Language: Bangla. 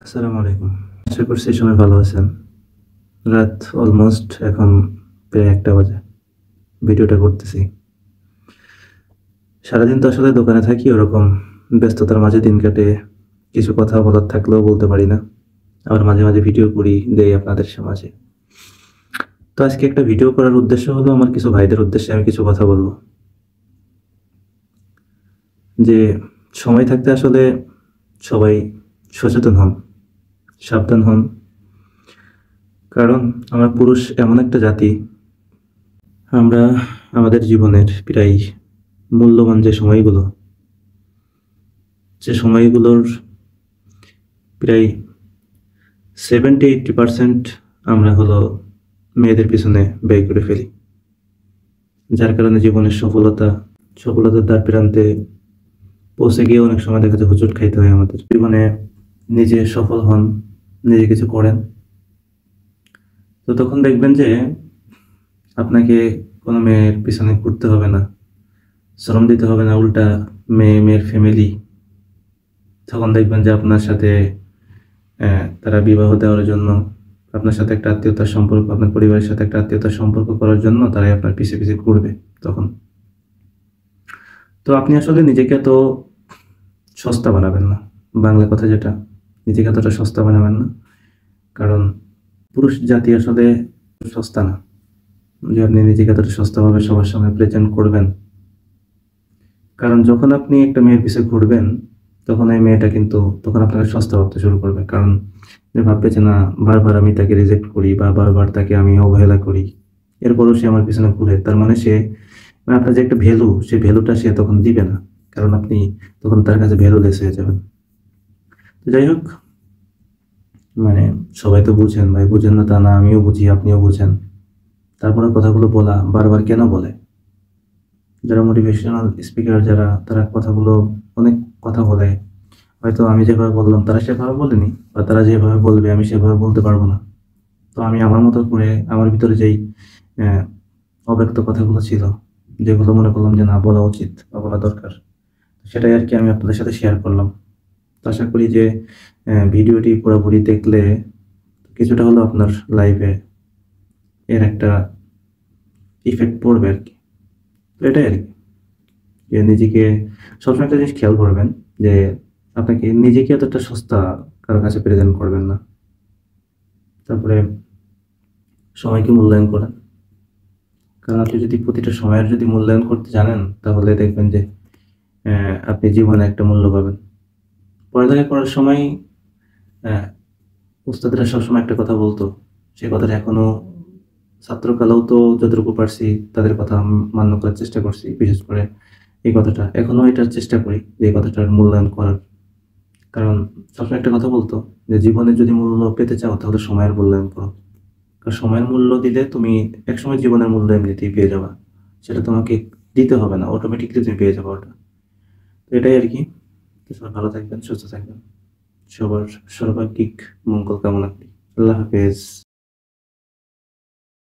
আসসালামু আলাইকুম। আশা করছি সবাই ভালো আছেন। রাত অলমোস্ট এখন প্রায় ১টা বাজে। ভিডিওটা করতেছি। সারাদিন তো আসলে দোকানে থাকি, ওরকম ব্যস্ততার মাঝে দিন কাটে। কিছু কথা বলার থাকলেও বলতে পারি না। আবার মাঝে, মাঝে ভিডিও করি, দেই আপনাদের মাঝে। তো আজকে একটা ভিডিও করার উদ্দেশ্য হলো আমার কিছু ভাইদের উদ্দেশ্যে আমি কিছু কথা বলব। যে সময় থাকতে আসলে সবাই সচেতন হন, সাবধান হন। কারণ আমরা পুরুষ এমন একটা জাতি, আমরা আমাদের জীবনের প্রায় মূল্যবান যে সময়গুলোর প্রায় 70-80% আমরা হলো মেয়েদের পিছনে ব্যয় করে ফেলি। যার কারণে জীবনের সফলতার দ্বারপ্রান্তে পৌঁছে গিয়ে অনেক সময় দেখা যায় হোঁচট খাইতে হয় আমাদের। জীবনে নিজে সফল হন, নিজে কিছু করেন, তো তখন দেখবেন যে আপনাকে কোনো মেয়ের পিছনে ঘুরতে হবে না, শ্রম দিতে হবে না। উল্টা মেয়ের ফ্যামিলি তখন দেখবেন যে আপনার সাথে তারা বিবাহ দেওয়ার জন্য, আপনার সাথে একটা আত্মীয়তার সম্পর্ক, আপনার পরিবারের সাথে একটা আত্মীয়তার সম্পর্ক করার জন্য তারাই আপনার পিছে, পিছে ঘুরবে তখন। তো আপনি আসলে নিজেকে এত সস্তা বানাবেন না। বাংলা কথা যেটা, নিজেকে এতটা সস্তা বানাবেন না। কারণ পুরুষ জাতি আসলে সস্তা না। যে আপনি নিজেকে এতটা সস্তাভাবে সবার সামনে প্রেজেন্ট করবেন। কারণ যখন আপনি একটা মেয়ের পিছে ঘুরবেন, তখন এই মেয়েটা কিন্তু তখন আপনাকে সস্তা ভাবতে শুরু করবে। কারণ সে ভাববে যে না, বারবার আমি তাকে রিজেক্ট করি বা বারবার তাকে আমি অবহেলা করি, এরপরও সে আমার পিছনে ঘুরে। তার মানে সে, মানে আপনার যে একটা ভ্যালু, সেই ভ্যালুটা সে তখন দিবে না। কারণ আপনি তখন তার কাছে ভ্যালুলেস হয়ে যাবেন। তো যাই হোক, মানে সবাই তো বুঝেন ভাই, বুঝেন না তা না, আমিও বুঝি, আপনিও বুঝেন। তারপরে কথাগুলো বলা বারবার কেন বলে? যারা মোটিভেশনাল স্পিকার, তারা কথাগুলো, অনেক কথা বলে। হয়তো আমি যেভাবে বললাম তারা সেভাবে বলেনি, বা তারা যেভাবে বলবে আমি সেভাবে বলতে পারবো না। তো আমি আমার মতো করে আমার ভিতরে যেই আহ, অব্যক্ত কথাগুলো ছিল, যেগুলো মনে করলাম যে না, বলা উচিত বা বলা দরকার, সেটাই আর কি আমি আপনাদের সাথে শেয়ার করলাম। তো আশা করি যে ভিডিওটি পুরোপুরি দেখলে কিছুটা হলেও আপনার লাইফে এর একটা ইফেক্ট পড়বে আর কি। তো এটাই আর কি, যে নিজেকে সবসময় একটা জিনিস খেয়াল করবেন, যে আপনাকে নিজেকে এতটা সস্তা কারো কাছে প্রেজেন্ট করবেন না। তারপরে সময়কে মূল্যায়ন করেন। কারণ আপনি যদি প্রতিটা সময়ের যদি মূল্যায়ন করতে জানেন, তাহলে দেখবেন যে আপনি জীবনে একটা মূল্য পাবেন। পড়ালেখা করার সময় আহ, উস্তাদরা সবসময় একটা কথা বলতো, সেই কথাটা এখনো ছাত্রকালেও তো যতটুকু পারছি তাদের কথা মান্য করার চেষ্টা করছি। বিশেষ করে এই কথাটা এখনো এটার চেষ্টা করি, যে এই কথাটার মূল্যায়ন করার। কারণ সবসময় একটা কথা বলতো যে জীবনে যদি মূল্য পেতে চাও তাহলে সময়ের মূল্যায়ন করো। কারণ সময়ের মূল্য দিলে তুমি একসময় জীবনের মূল্য এমনিতেই পেয়ে যাবা। সেটা তোমাকে দিতে হবে না, অটোমেটিকলি তুমি পেয়ে যাবে ওটা। তো এটাই আর কি। তো সবাই ভালো থাকবেন, সুস্থ থাকবেন। সবার সর্বাঙ্গীন মঙ্গল কামনা করি। আল্লাহ হাফেজ।